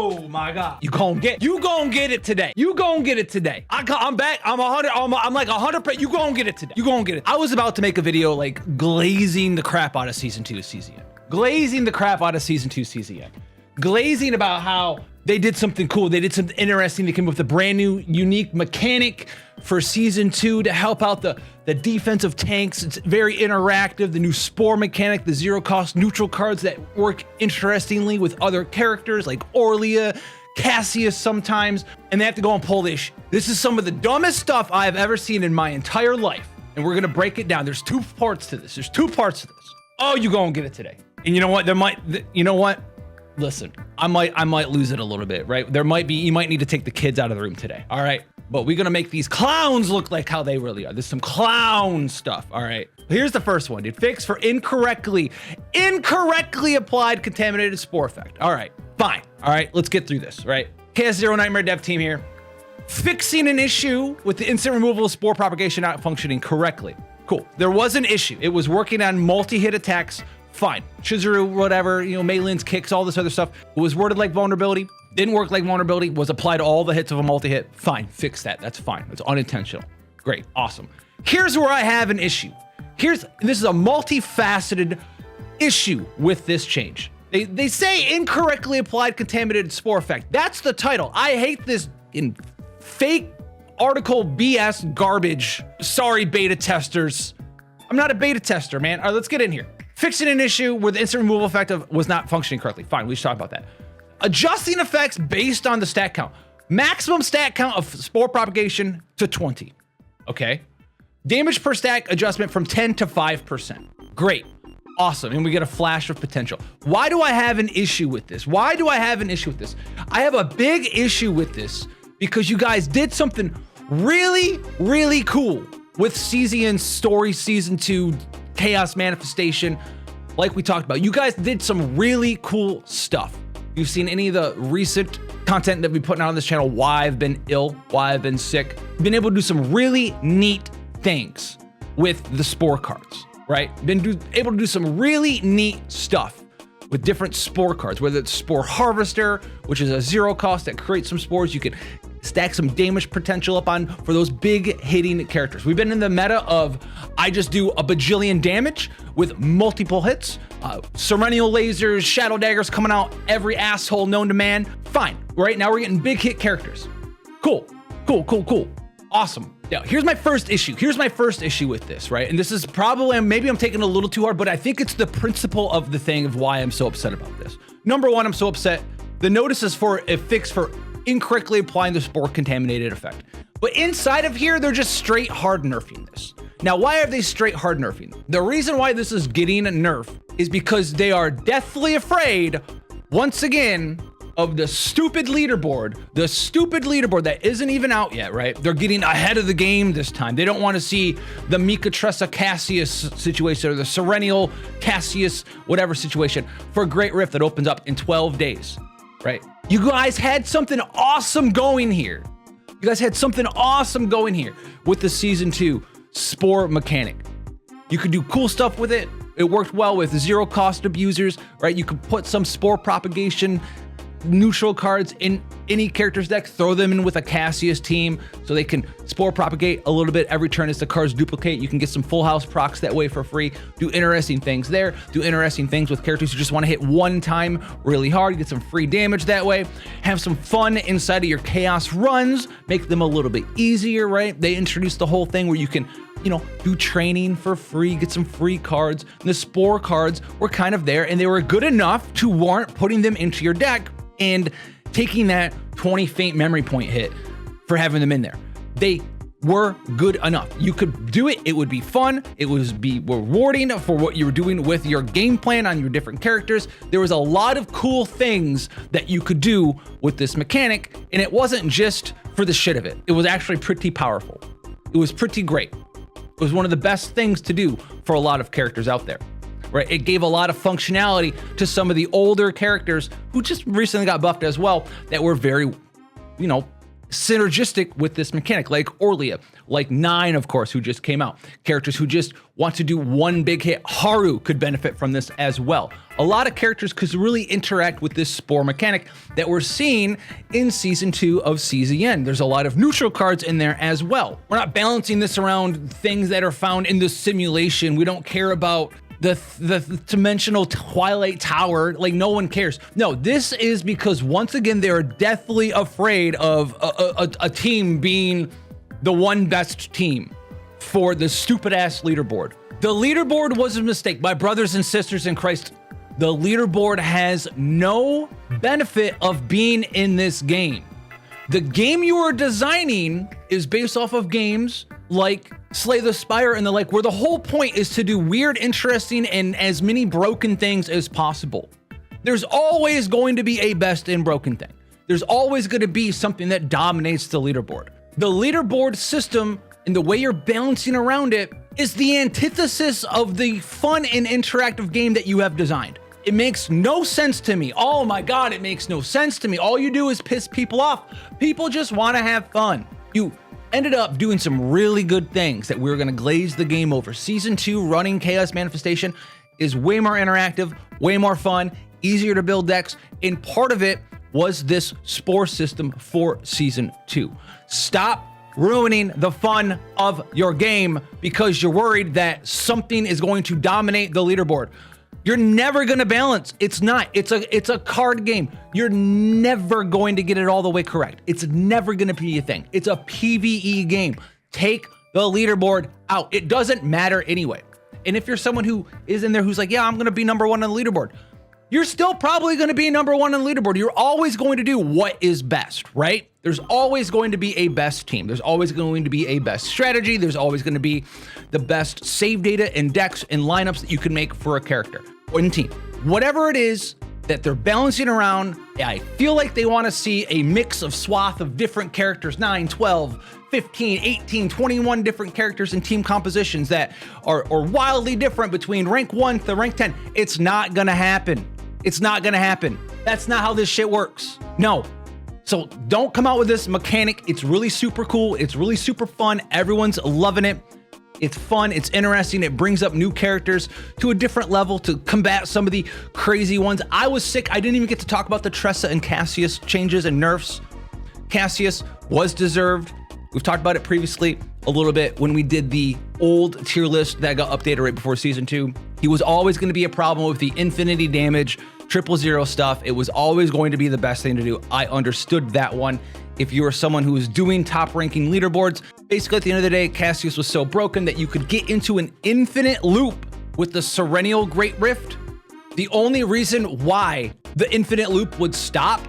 Oh my God. You gon' get it today. You gon' get it today. I'm back. I'm like 100%. You gon' get it today. You gon' get it. I was about to make a video like glazing the crap out of season 2 CZN. Glazing the crap out of season 2 CZN. Glazing about how they did something cool. They did something interesting. They came up with a brand new, unique mechanic for season 2 to help out the defensive tanks. It's very interactive. The new Spore mechanic, the zero cost neutral cards that work interestingly with other characters like Orlia, Cassius sometimes, and they have to go and pull this. This is some of the dumbest stuff I have ever seen in my entire life. And we're gonna break it down. There's 2 parts to this. There's 2 parts to this. Oh, you gonna get it today. And you know what? You know what? Listen, I might lose it a little bit, right? You might need to take the kids out of the room today, all right? But we're gonna make these clowns look like how they really are. There's some clown stuff, all right? Here's the first one, dude. Fix for incorrectly applied contaminated spore effect. All right, fine. All right, let's get through this, right? KS0 Nightmare dev team here. Fixing an issue with the instant removal of spore propagation not functioning correctly. Cool, there was an issue. It was working on multi-hit attacks. Fine. Chizuru, whatever, you know, Maylin's kicks, all this other stuff. It was worded like vulnerability, didn't work like vulnerability, was applied to all the hits of a multi-hit. Fine, fix that. That's fine. It's unintentional. Great, awesome. Here's where I have an issue. This is a multifaceted issue with this change. They say incorrectly applied contaminated spore effect. That's the title. I hate this in fake article BS garbage. Sorry, beta testers. I'm not a beta tester, man. All right, let's get in here. Fixing an issue where the instant removal effect was not functioning correctly. Fine, we should talk about that. Adjusting effects based on the stat count. Maximum stat count of spore propagation to 20. Okay. Damage per stack adjustment from 10 to 5%. Great. Awesome. And we get a flash of potential. Why do I have an issue with this? Why do I have an issue with this? I have a big issue with this because you guys did something really, really cool with CZN's story season 2 chaos manifestation. Like we talked about, you guys did some really cool stuff. You've seen any of the recent content that we've put out on this channel, why I've been ill, why I've been sick. Been able to do some really neat things with the spore cards, right? Been able to do some really neat stuff with different spore cards, whether it's Spore Harvester, which is a zero cost that creates some spores you can stack some damage potential up on for those big hitting characters. We've been in the meta of I just do a bajillion damage with multiple hits, Serenial lasers, shadow daggers coming out every asshole known to man. Fine, right now we're getting big hit characters. Cool. Awesome. Now, here's my first issue. Here's my first issue with this, right? And this is probably, maybe I'm taking it a little too hard, but I think it's the principle of the thing of why I'm so upset about this. Number one, I'm so upset. The notice is for a fix for incorrectly applying the spore contaminated effect. But inside of here, they're just straight hard nerfing this. Now, why are they straight hard nerfing? The reason why this is getting a nerf is because they are deathly afraid, once again, of the stupid leaderboard that isn't even out yet, right? They're getting ahead of the game this time. They don't want to see the Mika Tressa Cassius situation or the Serenial Cassius whatever situation for a Great Rift that opens up in 12 days, right? You guys had something awesome going here. You guys had something awesome going here with the season 2 spore mechanic. You could do cool stuff with it. It worked well with zero cost abusers, right? You could put some spore propagation neutral cards in any character's deck, throw them in with a Cassius team so they can spore propagate a little bit every turn as the cards duplicate. You can get some full house procs that way for free. Do interesting things there. Do interesting things with characters who just want to hit one time really hard, get some free damage that way. Have some fun inside of your chaos runs, make them a little bit easier, right? They introduced the whole thing where you can, you know, do training for free, get some free cards. And the spore cards were kind of there and they were good enough to warrant putting them into your deck and taking that 20 faint memory point hit for having them in there. They were good enough. You could do it. It would be fun. It would be rewarding for what you were doing with your game plan on your different characters. There was a lot of cool things that you could do with this mechanic, and it wasn't just for the shit of it. It was actually pretty powerful. It was pretty great. It was one of the best things to do for a lot of characters out there. Right, it gave a lot of functionality to some of the older characters who just recently got buffed as well that were very, you know, synergistic with this mechanic, like Orlia, like Nine, of course, who just came out. Characters who just want to do one big hit. Haru could benefit from this as well. A lot of characters could really interact with this Spore mechanic that we're seeing in Season 2 of CZN. There's a lot of neutral cards in there as well. We're not balancing this around things that are found in the simulation. We don't care about the dimensional Twilight Tower, like no one cares. No, this is because once again, they're deathly afraid of a team being the one best team for the stupid ass leaderboard. The leaderboard was a mistake. My brothers and sisters in Christ, the leaderboard has no benefit of being in this game. The game you are designing is based off of games like Slay the Spire and the like, where the whole point is to do weird, interesting, and as many broken things as possible. There's always going to be a best in broken thing. There's always going to be something that dominates the leaderboard. The leaderboard system and the way you're balancing around it is the antithesis of the fun and interactive game that you have designed. It makes no sense to me. Oh my God, it makes no sense to me. All you do is piss people off. People just want to have fun. You ended up doing some really good things that we're going to glaze the game over. Season 2 running Chaos Manifestation is way more interactive, way more fun, easier to build decks, and part of it was this Spore system for Season 2. Stop ruining the fun of your game because you're worried that something is going to dominate the leaderboard. You're never going to balance. It's not. It's a card game. You're never going to get it all the way correct. It's never going to be a thing. It's a PvE game. Take the leaderboard out. It doesn't matter anyway. And if you're someone who is in there who's like, yeah, I'm going to be number one on the leaderboard, you're still probably going to be number one on the leaderboard. You're always going to do what is best, right? There's always going to be a best team. There's always going to be a best strategy. There's always going to be the best save data and decks and lineups that you can make for a character or team. Whatever it is that they're balancing around, I feel like they want to see a mix of swath of different characters, 9, 12, 15, 18, 21 different characters and team compositions that are wildly different between rank 1 to rank 10. It's not going to happen. It's not going to happen. That's not how this shit works. No. So don't come out with this mechanic. It's really super cool. It's really super fun. Everyone's loving it. It's fun. It's interesting. It brings up new characters to a different level to combat some of the crazy ones. I was sick. I didn't even get to talk about the Tressa and Cassius changes and nerfs. Cassius was deserved. We've talked about it previously a little bit when we did the old tier list that got updated right before Season 2. He was always going to be a problem with the infinity damage, 000 stuff. It was always going to be the best thing to do. I understood that one. If you were someone who was doing top ranking leaderboards, basically at the end of the day, Cassius was so broken that you could get into an infinite loop with the Serennial Great Rift. The only reason why the infinite loop would stop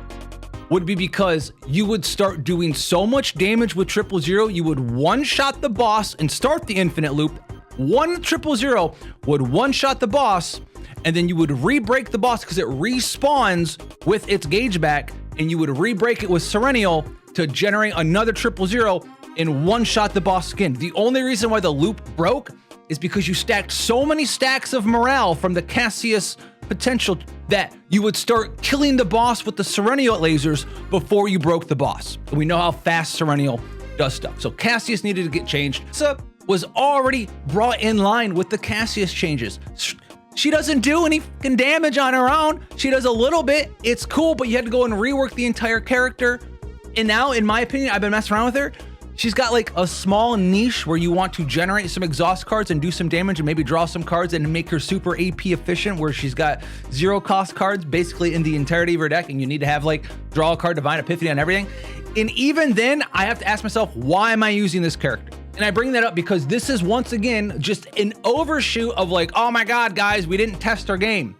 would be because you would start doing so much damage with 000, you would one-shot the boss and start the infinite loop. 000 would one-shot the boss, and then you would re-break the boss because it respawns with its gauge back, and you would re-break it with Serennial to generate another 000 and one-shot the boss again. The only reason why the loop broke is because you stacked so many stacks of morale from the Cassius potential that you would start killing the boss with the Serennial lasers before you broke the boss. And we know how fast Serennial does stuff. So Cassius needed to get changed. Tressa was already brought in line with the Cassius changes. She doesn't do any fucking damage on her own. She does a little bit. It's cool, but you had to go and rework the entire character. And now, in my opinion, I've been messing around with her. She's got like a small niche where you want to generate some exhaust cards and do some damage and maybe draw some cards and make her super AP efficient, where she's got 0 cost cards basically in the entirety of her deck, and you need to have like draw a card, Divine Epiphany on everything. And even then, I have to ask myself, why am I using this character? And I bring that up because this is once again just an overshoot of like, oh my God, guys, we didn't test our game.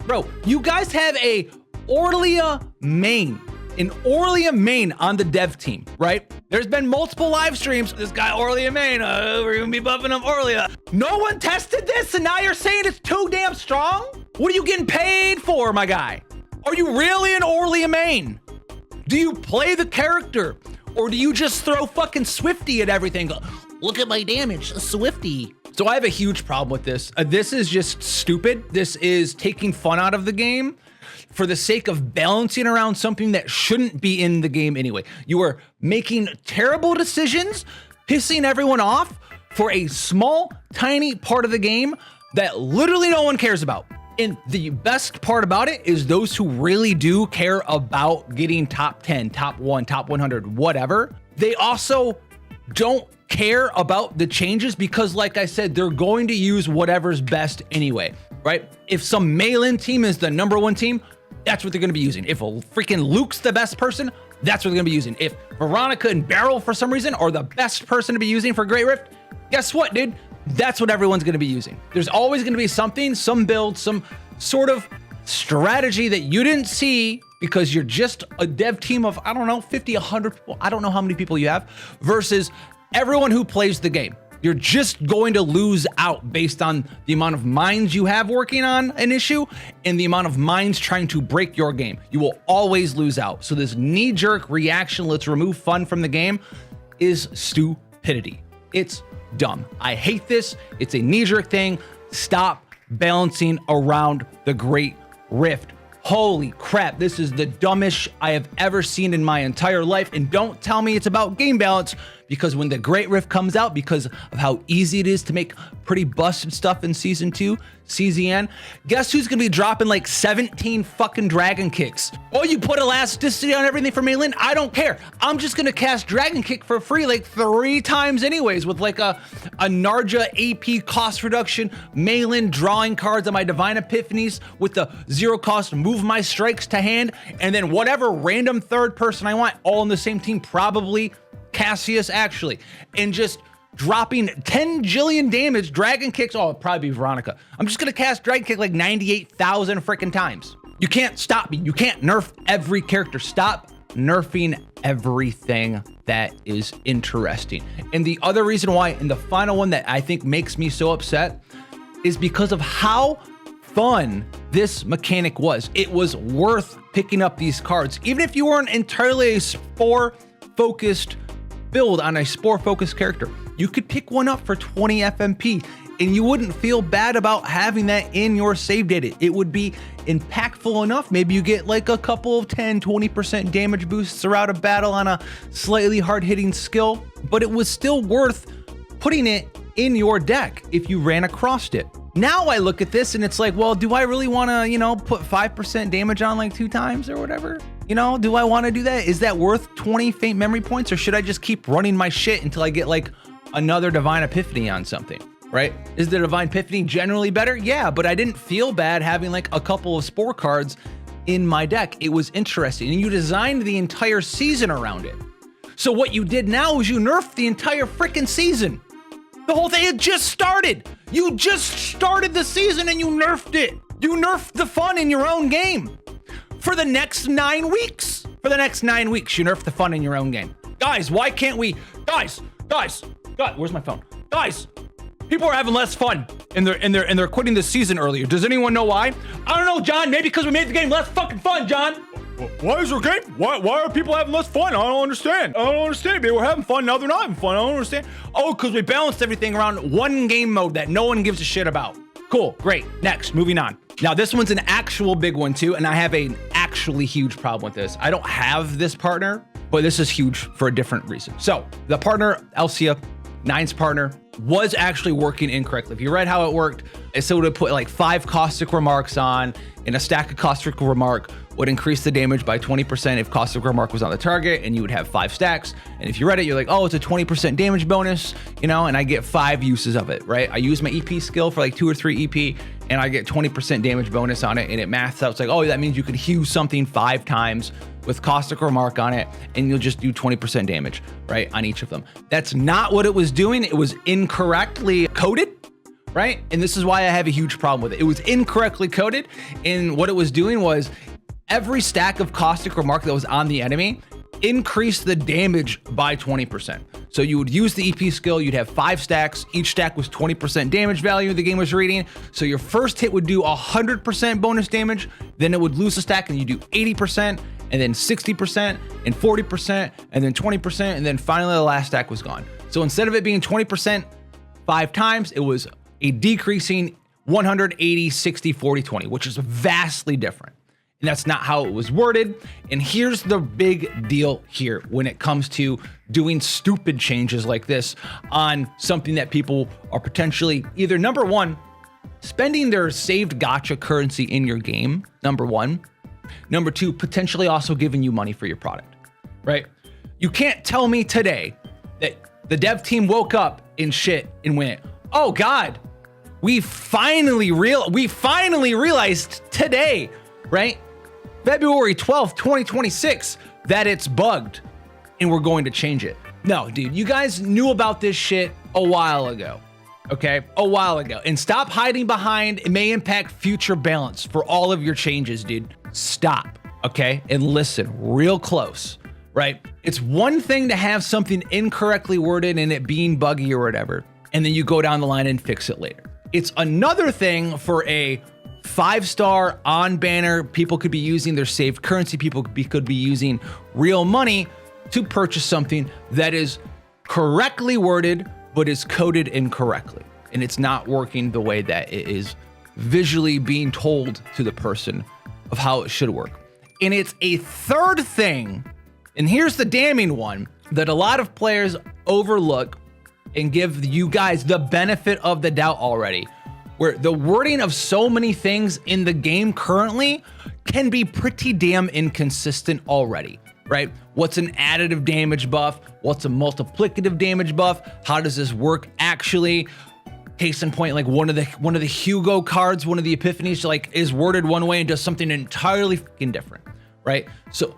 Bro, you guys have a Orlia main. An Orlia main on the dev team, right? There's been multiple live streams. This guy Orlia main, we're gonna be buffing up Orlia. No one tested this, and now you're saying it's too damn strong? What are you getting paid for, my guy? Are you really an Orlia main? Do you play the character? Or do you just throw fucking Swifty at everything? Look at my damage, Swifty. So I have a huge problem with this. This is just stupid. This is taking fun out of the game. for the sake of balancing around something that shouldn't be in the game anyway. You are making terrible decisions, pissing everyone off for a small, tiny part of the game that literally no one cares about. And the best part about it is those who really do care about getting top 10, top 1, top 100, whatever, they also don't care about the changes because, like I said, they're going to use whatever's best anyway, right? If some mail-in team is the #1 team, that's what they're going to be using. If a freaking Luke's the best person, that's what they're going to be using. If Veronica and Beryl, for some reason, are the best person to be using for Great Rift, guess what, dude? That's what everyone's going to be using. There's always going to be something, some build, some sort of strategy that you didn't see because you're just a dev team of, I don't know, 50, 100 people. I don't know how many people you have versus everyone who plays the game. You're just going to lose out based on the amount of minds you have working on an issue and the amount of minds trying to break your game. You will always lose out. So this knee-jerk reaction, let's remove fun from the game, is stupidity. It's dumb. I hate this. It's a knee-jerk thing. Stop balancing around the Great Rift. Holy crap, this is the dumbest I have ever seen in my entire life. And don't tell me it's about game balance, because when the Great Rift comes out, because of how easy it is to make pretty busted stuff in Season 2, CZN, guess who's gonna be dropping like 17 fucking dragon kicks? Oh, you put elasticity on everything for Malin? I don't care. I'm just gonna cast dragon kick for free like 3 times anyways with like a Narja AP cost reduction, Malin drawing cards on my Divine Epiphanies with the 0 cost, move my strikes to hand, and then whatever random third person I want, all in the same team, probably Cassius actually, and just dropping 10 jillion damage, dragon kicks. Oh, it'll probably be Veronica. I'm just gonna cast dragon kick like 98,000 freaking times. You can't stop me. You can't nerf every character. Stop nerfing everything that is interesting. And the other reason why, and the final one that I think makes me so upset, is because of how fun this mechanic was. It was worth picking up these cards. Even if you weren't entirely a Spore focused build on a Spore focused character, you could pick one up for 20 FMP and you wouldn't feel bad about having that in your save data. It would be impactful enough. Maybe you get like a couple of 10, 20% damage boosts throughout a battle on a slightly hard hitting skill, but it was still worth putting it in your deck if you ran across it. Now I look at this and it's like, well, do I really want to, you know, put 5% damage on like 2 times or whatever? You know, do I want to do that? Is that worth 20 faint memory points, or should I just keep running my shit until I get like another Divine Epiphany on something, right? Is the Divine Epiphany generally better? Yeah, but I didn't feel bad having like a couple of Spore cards in my deck. It was interesting, and you designed the entire season around it. So what you did now is you nerfed the entire freaking season. The whole thing had just started. You just started the season and you nerfed it. You nerfed the fun in your own game for the next 9 weeks. For the next 9 weeks, you nerf the fun in your own game. Guys, why can't we? Guys, God, where's my phone? Guys, people are having less fun and they're quitting the season earlier. Does anyone know why? I don't know, John. Maybe because we made the game less fucking fun, John. Why is there game? Why are people having less fun? I don't understand. They were having fun, now they're not having fun. I don't understand. Oh, because we balanced everything around one game mode that no one gives a shit about. Cool, great. Next, moving on. Now this one's an actual big one too, and I have an actually huge problem with this. I don't have this partner, but this is huge for a different reason. So the partner, Elsia, Nine's partner, was actually working incorrectly. If you read how it worked, it would have put like 5 caustic remarks on, and a stack of caustic remark would increase the damage by 20% if caustic remark was on the target, and you would have 5 stacks. And if you read it, you're like, oh, it's a 20% damage bonus, you know, and I get 5 uses of it, right? I use my EP skill for like 2 or 3 EP, and I get 20% damage bonus on it, and it maths out. It's like, oh, that means you could hew something 5 times with caustic remark on it, and you'll just do 20% damage, right, on each of them. That's not what it was doing. It was incorrectly coded, right? And this is why I have a huge problem with it. It was incorrectly coded, and what it was doing was every stack of caustic remark that was on the enemy increased the damage by 20%. So you would use the EP skill, you'd have 5 stacks, each stack was 20% damage value the game was reading. So your first hit would do 100% bonus damage, then it would lose a stack and you do 80%, and then 60%, and 40%, and then 20%, and then finally the last stack was gone. So instead of it being 20% 5 times, it was a decreasing 180, 60, 40, 20, which is vastly different. And that's not how it was worded. And here's the big deal here when it comes to doing stupid changes like this on something that people are potentially either, number one, spending their saved gacha currency in your game, number one. Number two, potentially also giving you money for your product, right? You can't tell me today that the dev team woke up and shit and went, oh God, we finally realized today, right? February 12th, 2026, that it's bugged and we're going to change it. No, dude, you guys knew about this shit a while ago, okay? A while ago. And stop hiding behind it may impact future balance for all of your changes, dude. Stop, okay? And listen real close, right? It's one thing to have something incorrectly worded and it being buggy or whatever, and then you go down the line and fix it later. It's another thing for a 5-star on banner. People could be using their saved currency. People could be using real money to purchase something that is correctly worded, but is coded incorrectly. And it's not working the way that it is visually being told to the person of how it should work. And it's a third thing, and here's the damning one, that a lot of players overlook and give you guys the benefit of the doubt already, where the wording of so many things in the game currently can be pretty damn inconsistent already, right? What's an additive damage buff? What's a multiplicative damage buff? How does this work actually? Case in point, like one of the Hugo cards, one of the epiphanies, like is worded one way and does something entirely fucking different, right? So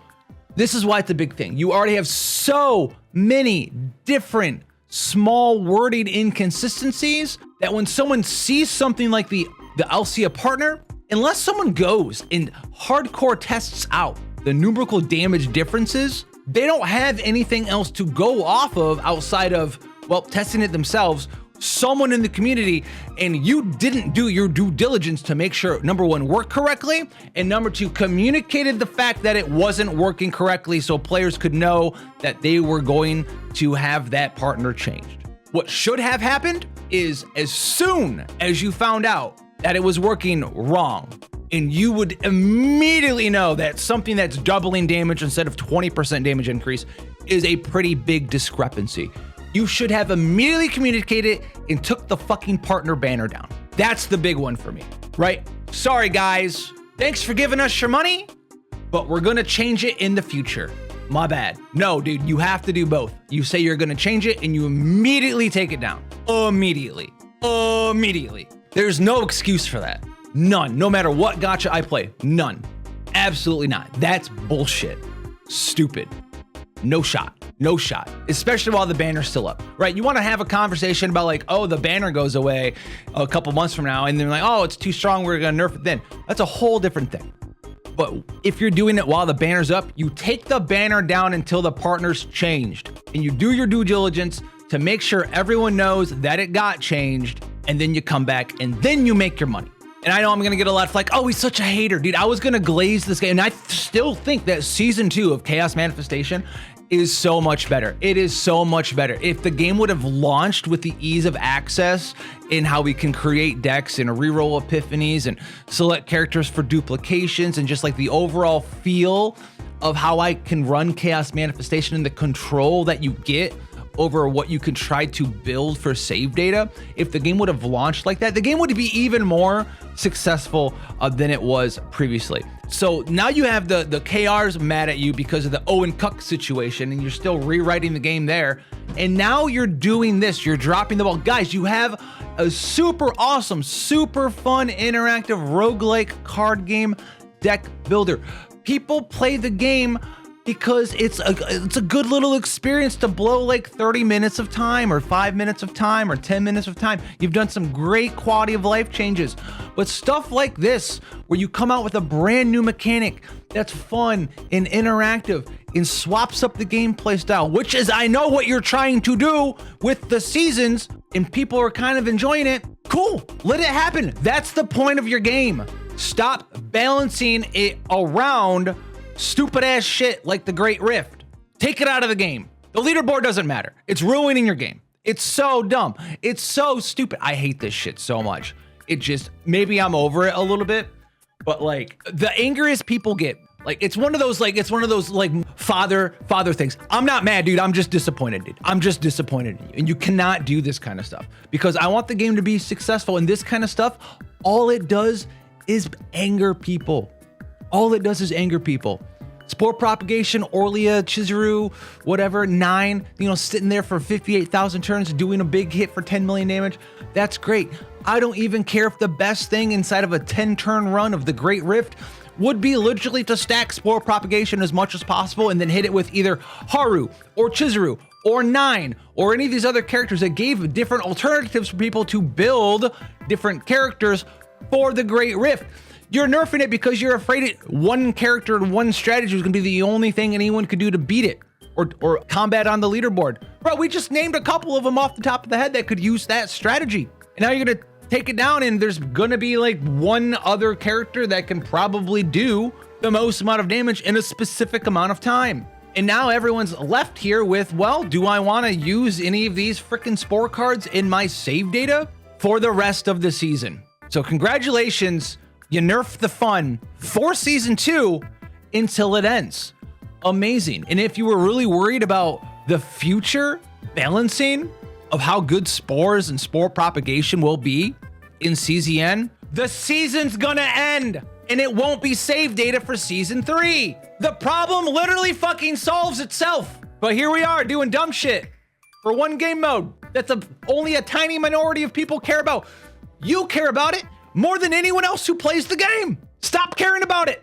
this is why it's a big thing. You already have so many different small wording inconsistencies that when someone sees something like the Alcia partner, unless someone goes and hardcore tests out the numerical damage differences, they don't have anything else to go off of outside of, well, testing it themselves, someone in the community, and you didn't do your due diligence to make sure, number one, worked correctly, and number two, communicated the fact that it wasn't working correctly so players could know that they were going to have that partner changed. What should have happened is as soon as you found out that it was working wrong, and you would immediately know that something that's doubling damage instead of 20% damage increase is a pretty big discrepancy. You should have immediately communicated and took the fucking partner banner down. That's the big one for me, right? Sorry guys, thanks for giving us your money, but we're gonna change it in the future. My bad. No, dude, you have to do both. You say you're gonna change it and you immediately take it down. Immediately. There's no excuse for that. None, no matter what gacha I play, none. Absolutely not. That's bullshit. Stupid. No shot. No shot, especially while the banner's still up, right? You want to have a conversation about like, oh, the banner goes away a couple months from now, and then like, oh, it's too strong, we're gonna nerf it then. That's a whole different thing. But if you're doing it while the banner's up, you take the banner down until the partner's changed, and you do your due diligence to make sure everyone knows that it got changed, and then you come back and then you make your money. And I know I'm gonna get a lot of like, oh, he's such a hater, dude. I was gonna glaze this game, and I still think that season 2 of Chaos Manifestation is so much better. It is so much better. If the game would have launched with the ease of access in how we can create decks and reroll epiphanies and select characters for duplications and just like the overall feel of how I can run Chaos Manifestation and the control that you get over what you can try to build for save data, if the game would have launched like that, the game would be even more successful than it was previously. So now you have the KRs mad at you because of the Owen Cuck situation, and you're still rewriting the game there. And now you're doing this, you're dropping the ball. Guys, you have a super awesome, super fun, interactive roguelike card game deck builder. People play the game because it's a good little experience to blow like 30 minutes of time or 5 minutes of time or 10 minutes of time. You've done some great quality of life changes, but stuff like this, where you come out with a brand new mechanic that's fun and interactive and swaps up the gameplay style, which is, I know what you're trying to do with the seasons and people are kind of enjoying it. Cool, let it happen. That's the point of your game. Stop balancing it around stupid ass shit like the Great Rift. Take it out of the game. The leaderboard doesn't matter. It's ruining your game. It's so dumb. It's so stupid. I hate this shit so much. It just, maybe I'm over it a little bit, But like the angriest people get, like it's one of those like father things. I'm not mad, dude. I'm just disappointed, dude. I'm just disappointed in you. And you cannot do this kind of stuff because I want the game to be successful. And this kind of stuff, all it does is anger people. All it does is anger people. Spore propagation, Orlia, Chizuru, whatever, 9, sitting there for 58,000 turns, doing a big hit for 10 million damage. That's great. I don't even care if the best thing inside of a 10-turn run of the Great Rift would be literally to stack Spore propagation as much as possible and then hit it with either Haru or Chizuru or 9 or any of these other characters that gave different alternatives for people to build different characters for the Great Rift. You're nerfing it because you're afraid one character and one strategy is going to be the only thing anyone could do to beat it or combat on the leaderboard. Bro, we just named a couple of them off the top of the head that could use that strategy. And now you're going to take it down and there's going to be like one other character that can probably do the most amount of damage in a specific amount of time. And now everyone's left here with, well, do I want to use any of these freaking Spore cards in my save data for the rest of the season? So congratulations. You nerfed the fun for season 2 until it ends. Amazing. And if you were really worried about the future balancing of how good spores and spore propagation will be in CZN, the season's gonna end and it won't be save data for season 3. The problem literally fucking solves itself. But here we are doing dumb shit for one game mode that's only a tiny minority of people care about. You care about it more than anyone else who plays the game. Stop caring about it.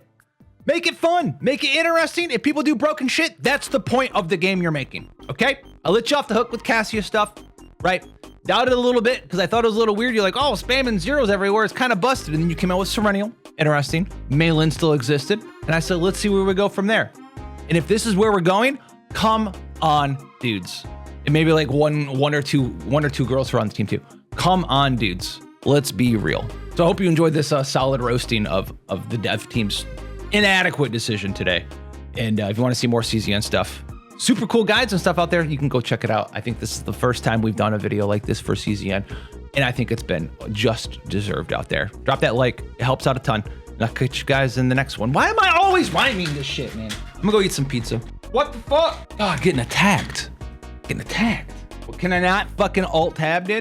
Make it fun. Make it interesting. If people do broken shit, that's the point of the game you're making. Okay? I let you off the hook with Cassia stuff, right? Doubted a little bit because I thought it was a little weird. You're like, oh, spamming zeros everywhere. It's kind of busted. And then you came out with Serennial. Interesting. Malin still existed. And I said, let's see where we go from there. And if this is where we're going, come on, dudes. And maybe like one or two girls who are on the team too. Come on, dudes. Let's be real. So I hope you enjoyed this solid roasting of the dev team's inadequate decision today. And if you want to see more CZN stuff, super cool guides and stuff out there, you can go check it out. I think this is the first time we've done a video like this for CZN, and I think it's been just deserved out there. Drop that like, it helps out a ton. And I'll catch you guys in the next one. Why am I always rhyming this shit, man? I'm gonna go eat some pizza. What the fuck? Oh, getting attacked. Getting attacked. Well, can I not fucking alt tab, dude?